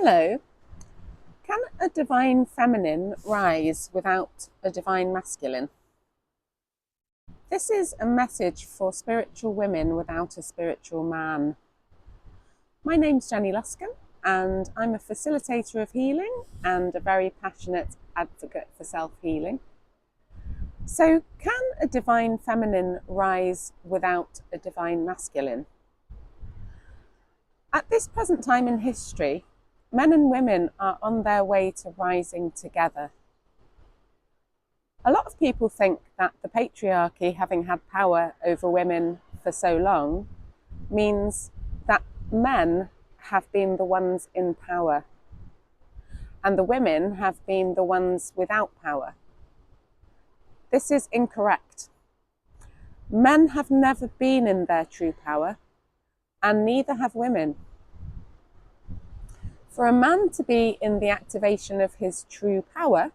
Hello. Can a divine feminine rise without a divine masculine? This is a message for spiritual women without a spiritual man. My name's Jenny Luscombe, and I'm a facilitator of healing and a very passionate advocate for self-healing. So, can a divine feminine rise without a divine masculine? At this present time in history, men and women are on their way to rising together. A lot of people think that the patriarchy, having had power over women for so long, means that men have been the ones in power and the women have been the ones without power. This is incorrect. Men have never been in their true power, and neither have women. For a man to be in the activation of his true power,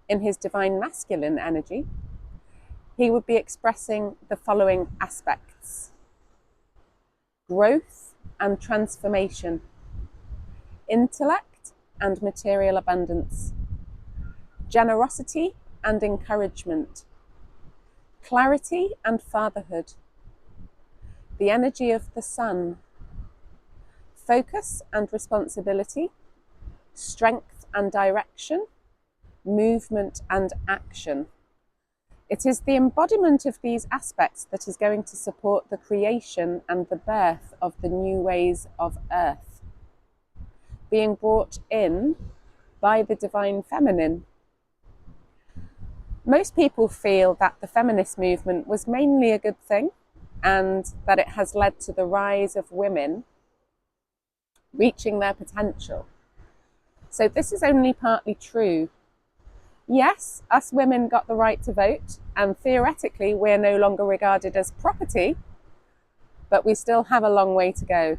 in his divine masculine energy, he would be expressing the following aspects: growth and transformation, intellect and material abundance, generosity and encouragement, clarity and fatherhood, the energy of the sun, focus and responsibility, strength and direction, movement and action. It is the embodiment of these aspects that is going to support the creation and the birth of the new ways of Earth, being brought in by the divine feminine. Most people feel that the feminist movement was mainly a good thing and that it has led to the rise of women reaching their potential. So this is only partly true. Yes, us women got the right to vote, and theoretically we're no longer regarded as property, but we still have a long way to go.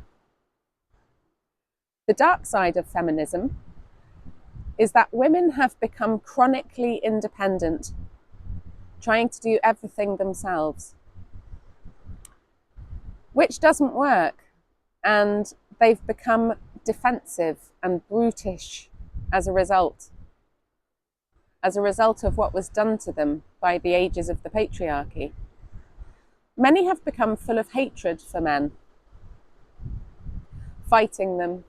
The dark side of feminism is that women have become chronically independent, trying to do everything themselves, which doesn't work, and they've become defensive and brutish as a result of what was done to them by the ages of the patriarchy. Many have become full of hatred for men, fighting them,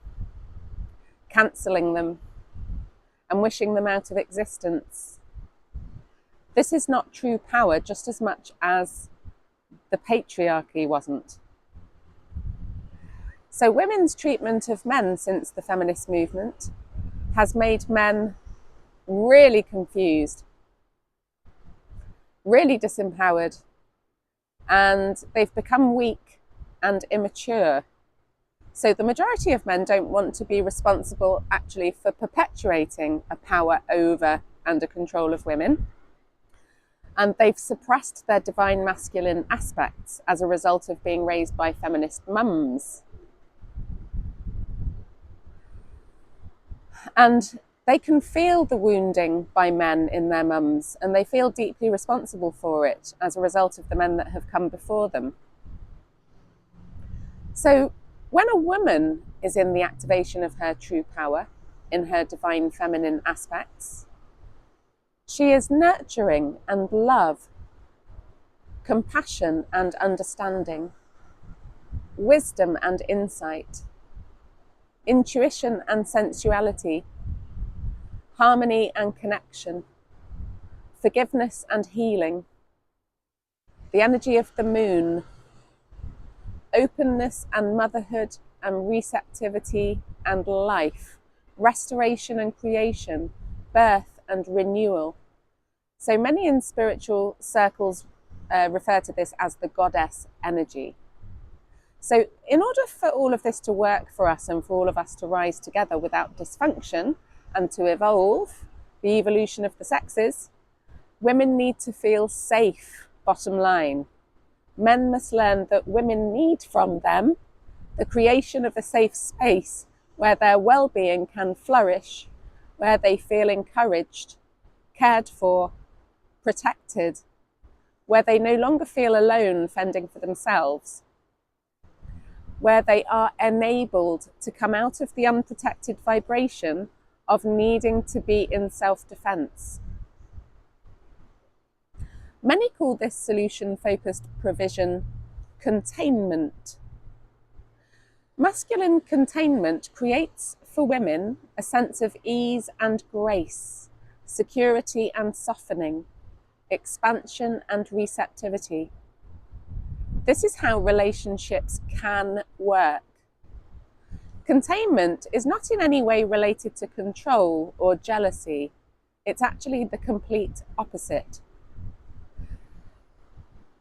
cancelling them, and wishing them out of existence. This is not true power, just as much as the patriarchy wasn't. So women's treatment of men since the feminist movement has made men really confused, really disempowered, and they've become weak and immature. So the majority of men don't want to be responsible actually for perpetuating a power over and a control of women. And they've suppressed their divine masculine aspects as a result of being raised by feminist mums. And they can feel the wounding by men in their mums, and they feel deeply responsible for it as a result of the men that have come before them. So when a woman is in the activation of her true power, in her divine feminine aspects, she is nurturing and love, compassion and understanding, wisdom and insight, intuition and sensuality, harmony and connection, forgiveness and healing, the energy of the moon, openness and motherhood and receptivity and life, restoration and creation, birth and renewal. So many in spiritual circles refer to this as the goddess energy. So in order for all of this to work for us and for all of us to rise together without dysfunction and to evolve, the evolution of the sexes, women need to feel safe, bottom line. Men must learn that women need from them the creation of a safe space where their well-being can flourish, where they feel encouraged, cared for, protected, where they no longer feel alone fending for themselves. where they are enabled to come out of the unprotected vibration of needing to be in self-defense. Many call this solution-focused provision containment. Masculine containment creates for women a sense of ease and grace, security and softening, expansion and receptivity. This is how relationships can work. Containment is not in any way related to control or jealousy. It's actually the complete opposite.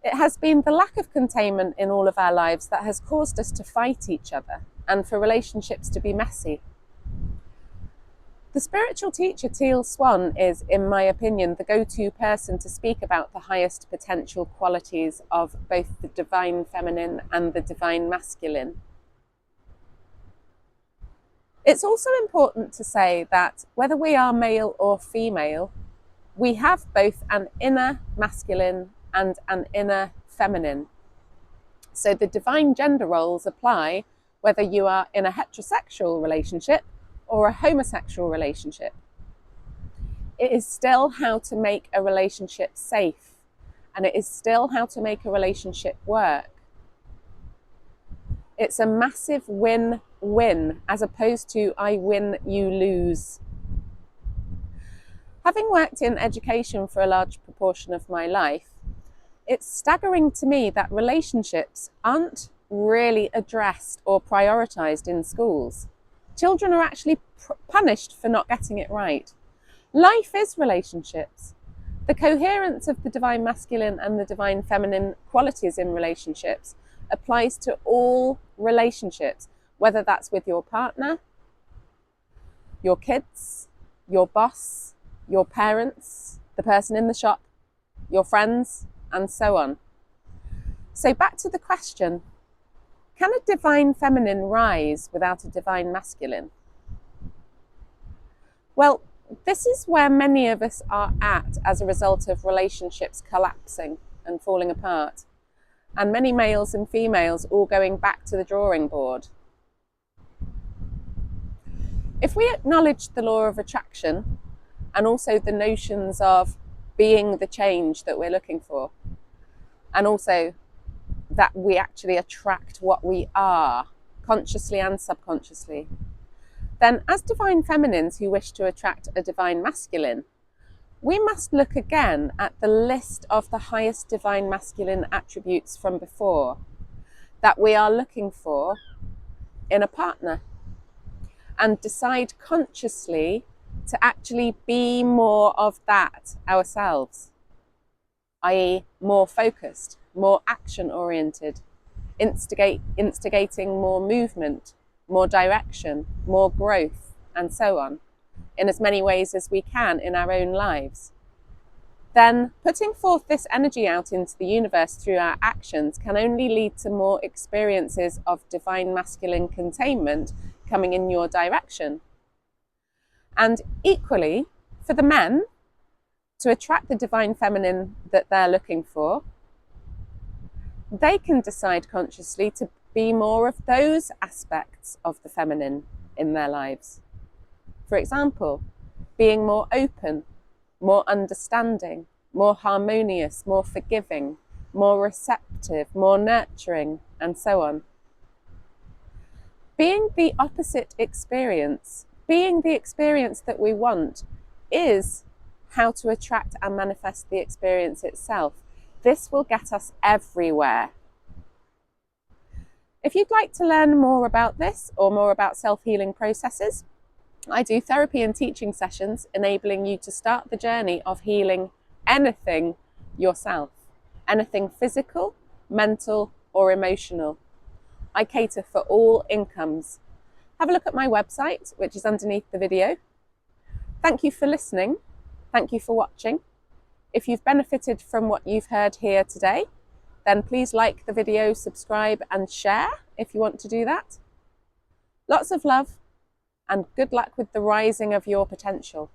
It has been the lack of containment in all of our lives that has caused us to fight each other and for relationships to be messy. The spiritual teacher Teal Swan is, in my opinion, the go-to person to speak about the highest potential qualities of both the divine feminine and the divine masculine. It's also important to say that whether we are male or female, we have both an inner masculine and an inner feminine. So the divine gender roles apply whether you are in a heterosexual relationship or a homosexual relationship. It is still how to make a relationship safe, and it is still how to make a relationship work. It's a massive win-win as opposed to I win, you lose. Having worked in education for a large proportion of my life, it's staggering to me that relationships aren't really addressed or prioritized in schools. Children are actually punished for not getting it right. Life is relationships. The coherence of the divine masculine and the divine feminine qualities in relationships applies to all relationships, whether that's with your partner, your kids, your boss, your parents, the person in the shop, your friends, and so on. So back to the question, can a divine feminine rise without a divine masculine? Well, this is where many of us are at as a result of relationships collapsing and falling apart, and many males and females all going back to the drawing board. If we acknowledge the law of attraction and also the notions of being the change that we're looking for, and also that we actually attract what we are, consciously and subconsciously, then as divine feminines who wish to attract a divine masculine, we must look again at the list of the highest divine masculine attributes from before that we are looking for in a partner, and decide consciously to actually be more of that ourselves, i.e. more focused, more action-oriented, instigating more movement, more direction, more growth, and so on, in as many ways as we can in our own lives. Then putting forth this energy out into the universe through our actions can only lead to more experiences of divine masculine containment coming in your direction. And equally, for the men, to attract the divine feminine that they're looking for, they can decide consciously to be more of those aspects of the feminine in their lives. For example, being more open, more understanding, more harmonious, more forgiving, more receptive, more nurturing, and so on. Being the opposite experience, being the experience that we want, is how to attract and manifest the experience itself. This will get us everywhere. If you'd like to learn more about this or more about self-healing processes, I do therapy and teaching sessions enabling you to start the journey of healing anything yourself, anything physical, mental, or emotional. I cater for all incomes. Have a look at my website, which is underneath the video. Thank you for listening. Thank you for watching. If you've benefited from what you've heard here today, then please like the video, subscribe, and share if you want to do that. Lots of love and good luck with the rising of your potential.